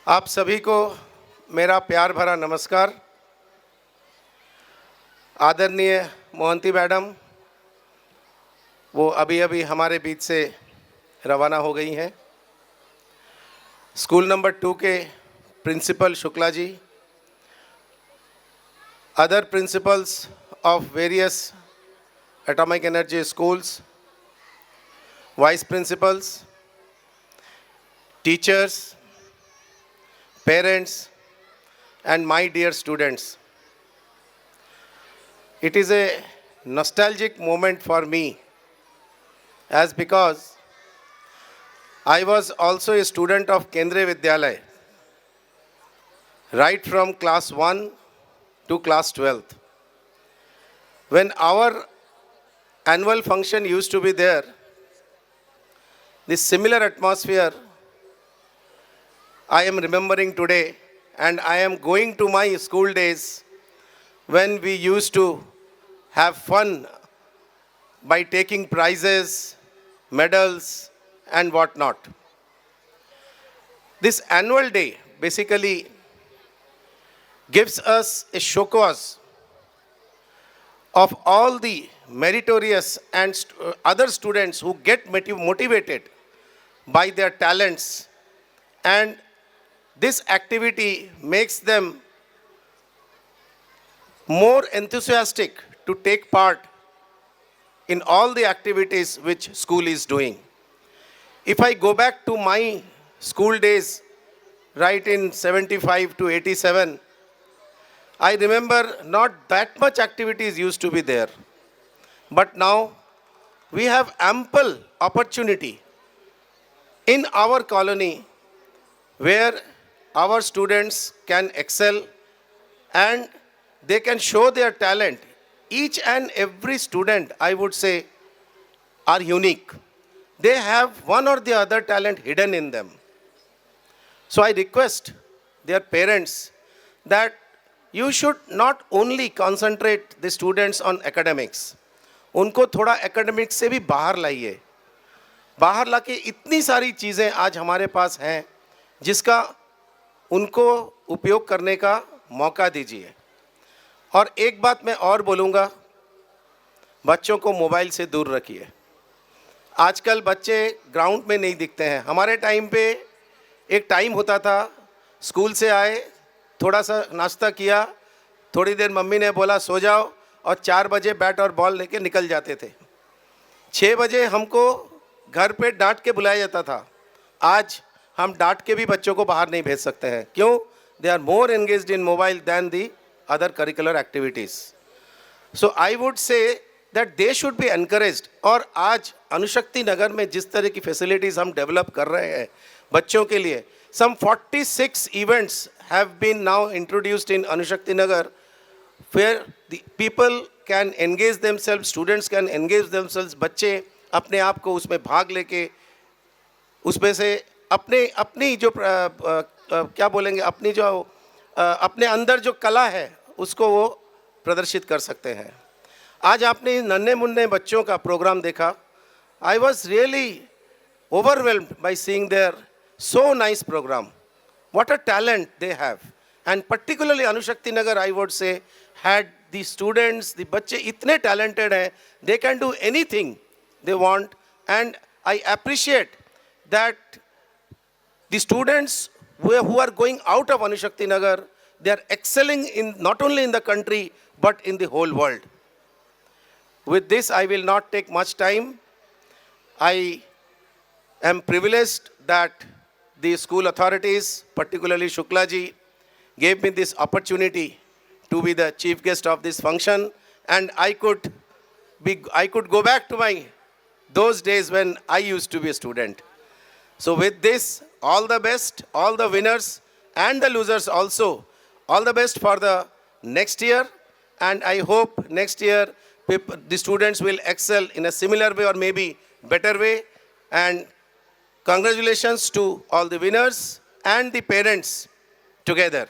आप सभी को मेरा प्यार भरा नमस्कार। आदरणीय मोहंती मैडम वो अभी अभी हमारे बीच से रवाना हो गई हैं। स्कूल नंबर 2 के principal Shukla ji, other principals of various atomic energy schools, vice principals, teachers, parents and my dear students. It is a nostalgic moment for me as because I was also a student of Kendriya Vidyalaya right from class 1 to class 12th. When our annual function used to be there, this similar atmosphere I am remembering today, and I am going to my school days when we used to have fun by taking prizes, medals and whatnot. This annual day basically gives us a showcase of all the meritorious and other students who get motivated by their talents, and this activity makes them more enthusiastic to take part in all the activities which school is doing. If I go back to my school days, right in 75 to 87, I remember not that much activities used to be there. But now we have ample opportunity in our colony where our students can excel and they can show their talent. Each and every student, I would say, are unique. They have one or the other talent hidden in them. So I request their parents that you should not only concentrate the students on academics. उनको थोड़ा academics से भी बाहर लाइए। बाहर लाके इतनी सारी चीज़ें आज हमारे पास हैं जिसका उनको उपयोग करने का मौका दीजिए। और एक बात मैं और बोलूँगा, बच्चों को मोबाइल से दूर रखिए। आजकल बच्चे ग्राउंड में नहीं दिखते हैं। हमारे टाइम पे एक टाइम होता था, स्कूल से आए, थोड़ा सा नाश्ता किया, थोड़ी देर मम्मी ने बोला सो जाओ, और 4 बजे बैट और बॉल लेके निकल जाते थे। 6 बजे हमको घर पे डांट के बुलाया जाता था। आज हम डांट के भी बच्चों को बाहर नहीं भेज सकते हैं। क्यों? They are more engaged in mobile than the other curricular activities. So I would say that they should be encouraged. और आज अणुशक्ति नगर में जिस तरह की फैसिलिटीज़ हम डेवलप कर रहे हैं बच्चों के लिए, some 46 events have been now introduced in Anushakti Nagar where the people can engage themselves, students can engage themselves, बच्चे अपने आप को उसमें भाग लेके उसमें से अपनी जो क्या बोलेंगे, अपने अंदर जो कला है उसको वो प्रदर्शित कर सकते हैं। आज आपने नन्हे मुन्ने बच्चों का प्रोग्राम देखा। I was really overwhelmed by seeing their so nice program. What a talent they have. And particularly Anushakti Nagar, I would say, had the students, the बच्चे इतने talented हैं, they can do anything they want. And I appreciate that the students who are going out of Anushakti Nagar, they are excelling in not only in the country but in the whole world. With this, I will not take much time. I am privileged that the school authorities, particularly Shukla ji, gave me this opportunity to be the chief guest of this function, and I could go back to those days when I used to be a student. So with this, all the best, all the winners and the losers also, all the best for the next year, and I hope next year the students will excel in a similar way or maybe better way. And congratulations to all the winners and the parents together.